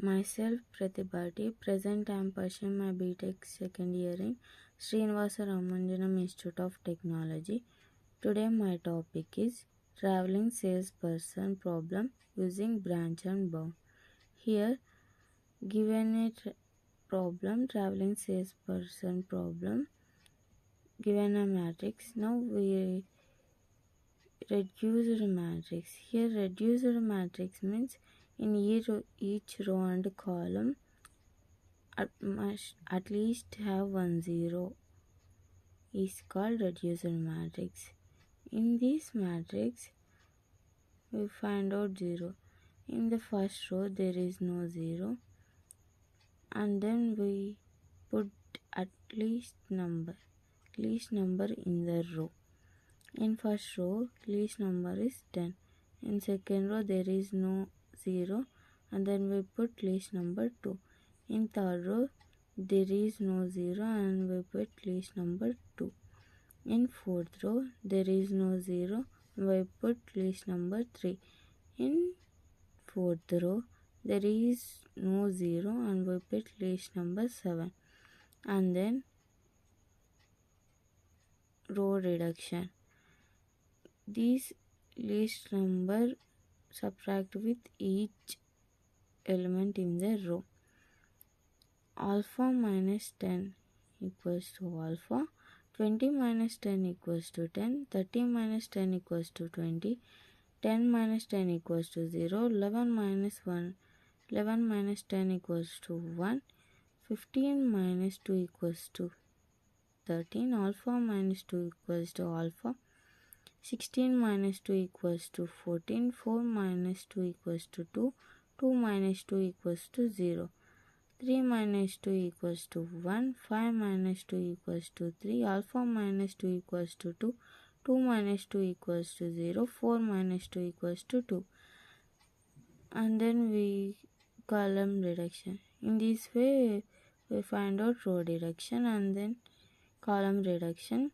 Myself, Pratibhati. Present, I am pursuing my BTech second year in Srinivasa Ramanjanam Institute of Technology. Today, my topic is traveling salesperson problem using branch and bound. Here, given a problem, traveling salesperson problem, given a matrix. Now we reduced matrix. Here, reduced matrix means in each row and column must at least have one zero is called reduced matrix. In this matrix, we find out 0. In the first row, there is no 0, and then we put at least number in the row. In first row, least number is 10. In second row, there is no 0, and then we put least number 2. In third row, there is no 0, and we put least number 2. In fourth row, there is no 0, we put least number 3. In fourth row, there is no 0, and we put least number 7. And then row reduction. These least number subtract with each element in the row. Alpha minus 10 equals to alpha. 20 minus 10 equals to 10. 30 minus 10 equals to 20. 10 minus 10 equals to 0. 11 minus 10 equals to 1. 15 minus 2 equals to 13. Alpha minus 2 equals to alpha. 16 minus 2 equals to 14. 4 minus 2 equals to 2. 2 minus 2 equals to 0. 3 minus 2 equals to 1. 5 minus 2 equals to 3. Alpha minus 2 equals to 2. 2 minus 2 equals to 0. 4 minus 2 equals to 2. And then we column reduction. In this way, we find out row reduction and then column reduction.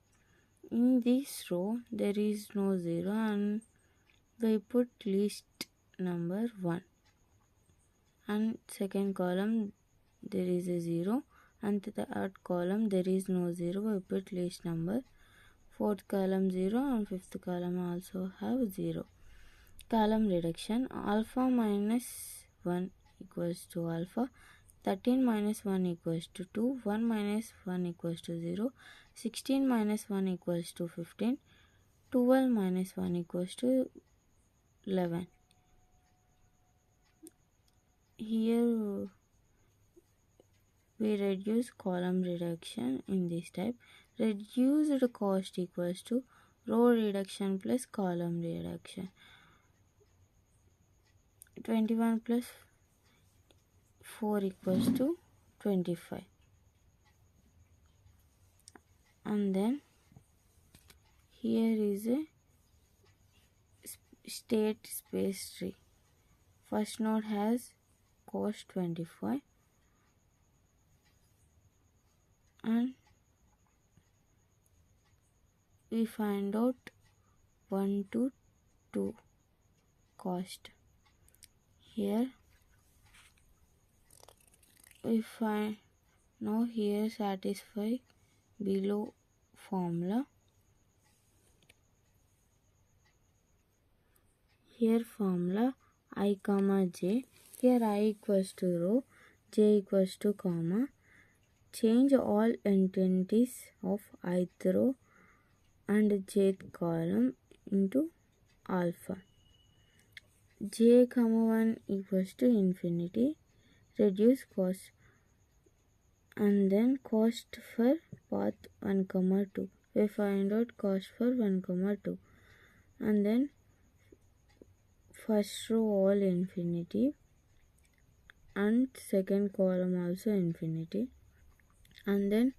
In this row, there is no 0, and we put least number 1. And second column, there is a 0, and the third column, there is no 0, we put least number. Fourth column 0, and fifth column also have 0. Column reduction. Alpha minus 1 equals to alpha. 13 minus 1 equals to 2. 1 minus 1 equals to 0. 16 minus 1 equals to 15. 12 minus 1 equals to 11. Here we reduce column reduction in this type. Reduced cost equals to row reduction plus column reduction. 21 plus 4 equals to 25. And then here is a state space tree. First node has cost 25, and we find out 1 to 2 cost. Here we find now here satisfy below formula. Here formula I comma j. Here I equals to row, j equals to comma. Change all entities of ith row and jth column into alpha. J comma 1 equals to infinity. Reduce cost, and then cost for path 1 comma 2. We find out cost for 1 comma 2, and then first row all infinity and second column also infinity, and then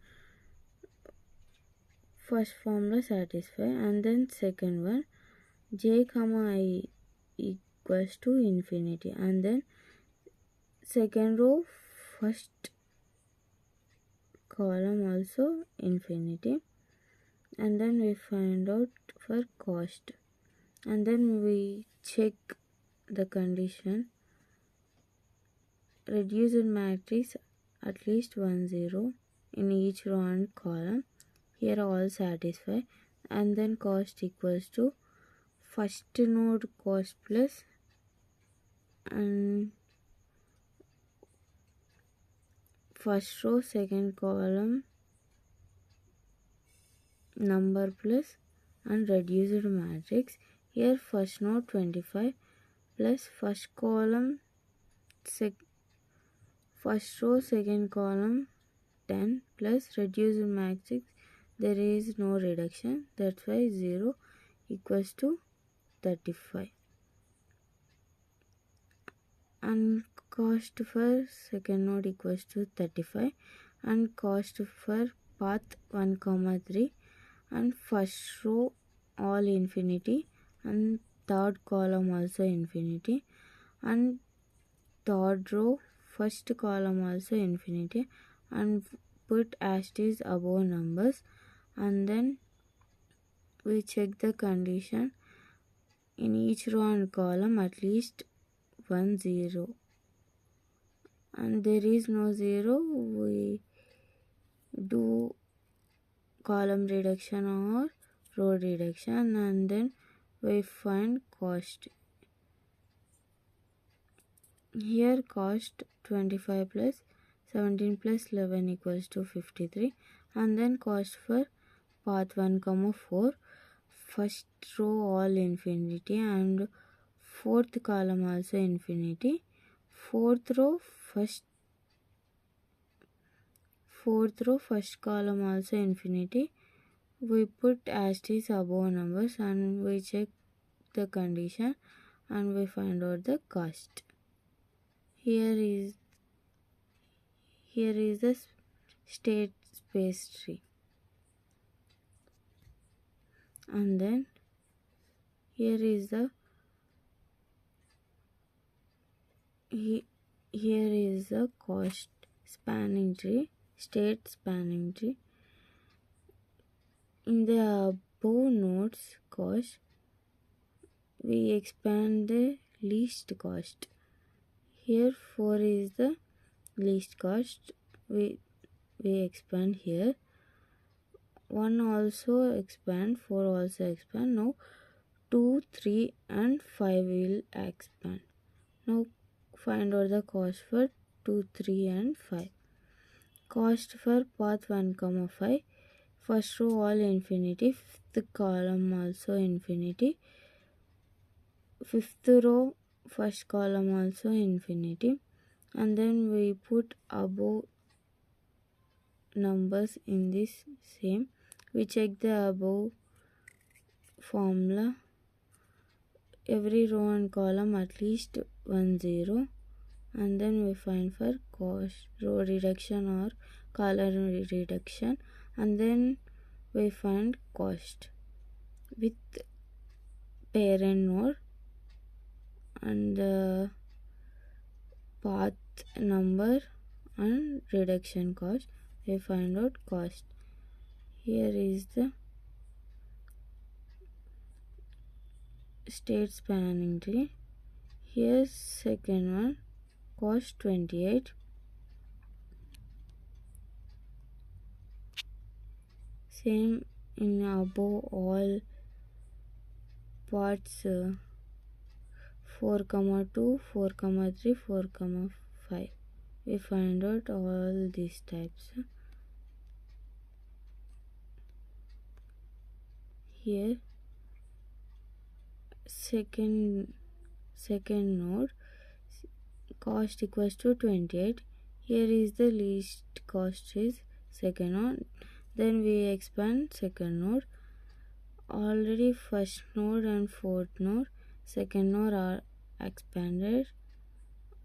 first formula satisfy, and then second one j comma I equals to infinity, and then second row first column also infinity, and then we find out for cost, and then we check the condition reduced matrix at least 1 0 in each row and column. Here all satisfy, and then cost equals to first node cost plus and first row second column number plus and reduced matrix. Here first node 25 plus first column first row second column 10 plus reduced matrix. There is no reduction, that's why 0 equals to 35. And cost for second node equals to 35, and cost for path 1 comma 3, and first row all infinity, and third column also infinity, and third row first column also infinity, and put asterisk above numbers, and then we check the condition in each row and column at least 1 0, and there is no 0, we do column reduction or row reduction, and then we find cost. Here cost 25 plus 17 plus 11 equals to 53, and then cost for path 1 comma 4, first row all infinity and fourth column also infinity, fourth row first column also infinity. We put asterisk above numbers and we check the condition and we find out the cost. Here is the state space tree, and then here is the cost spanning tree, state spanning tree. In the above nodes cost, we expand the least cost. Here 4 is the least cost, we expand here. 1 also expand, 4 also expand. Now 2, 3 and 5 will expand. Now find out the cost for 2, 3 and 5. Cost for path 1 comma 5, first row all infinity, fifth column also infinity, fifth row first column also infinity, and then we put above numbers in this same. We check the above formula, every row and column at least 1 0, and then we find for cost row reduction or column reduction, and then we find cost with parent node and the path number and reduction cost. We find out cost. Here is the state spanning tree. Here's second one, cost 28, same in above all parts 4 comma 2, 4 comma 3, 4 comma 5. We find out all these types. Here second node cost equals to 28. Here is the least cost is second node. Then we expand second node. Already first node and fourth node, second node are expanded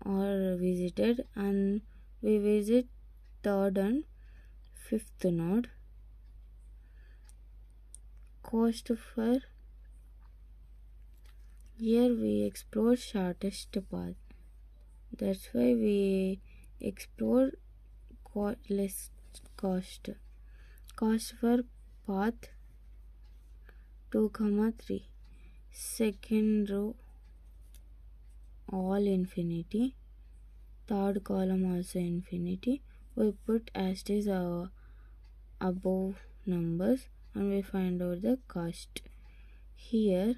or visited, and we visit third and fifth node. Cost for here we explore shortest path, that's why we explore less cost. Cost for path 2 comma 3, second row all infinity, third column also infinity. We put asterisk above numbers and we find out the cost. Here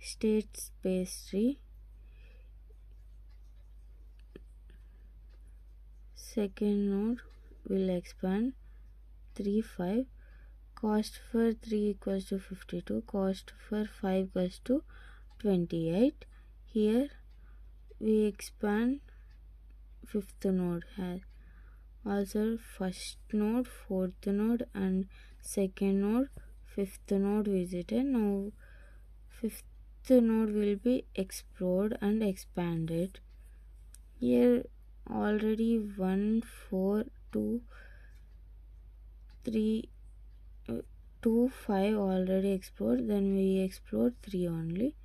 state space tree, second node will expand 3 5, cost for 3 equals to 52, cost for 5 equals to 28. Here we expand fifth node, has also first node, fourth node and second node, fifth node visited. Now fifth node will be explored and expanded. Here already 1 4 2 3 2 5 already explored, then we explored 3 only.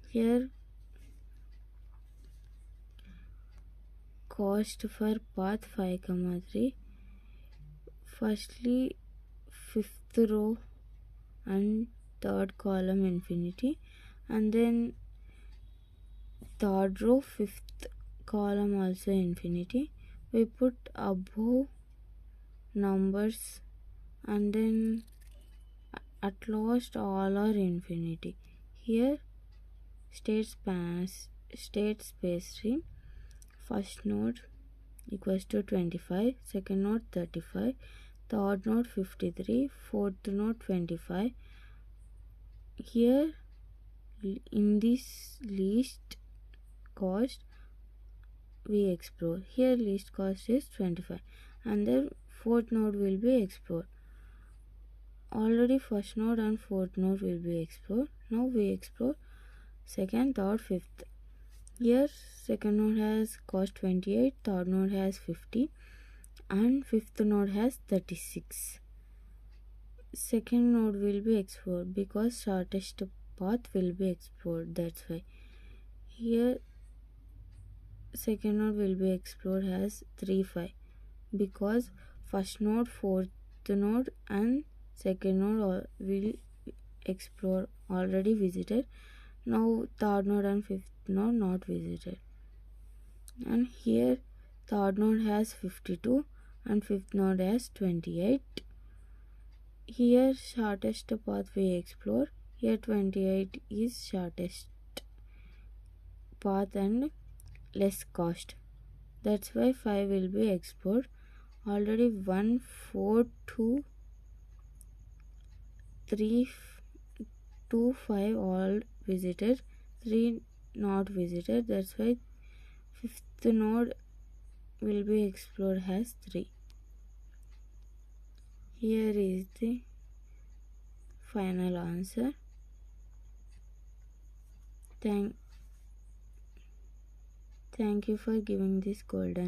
Here cost for path 5 3, firstly fifth row and third column infinity, and then third row fifth column also infinity. We put above numbers and then at last all are infinity. Here state space tree, first node equals to 25, second node 35, third node 53, fourth node 25. Here in this least cost we explore. Here least cost is 25 and then fourth node will be explored. Already first node and fourth node will be explored. Now we explore second, third, fifth. Here second node has cost 28, third node has 50 and fifth node has 36. Second node will be explored because shortest path will be explored, that's why. Here second node will be explored as 3 5 because first node, fourth node and second node will explore already visited. Now third node and fifth node not visited. And here third node has 52 and fifth node has 28. Here shortest path we explore. Here 28 is shortest path and less cost. That's why 5 will be explored. Already 1 4 2 3 2 5 all visited, 3 not visited. That's why fifth node will be explored as 3. Here is the final answer. Thank you for giving this golden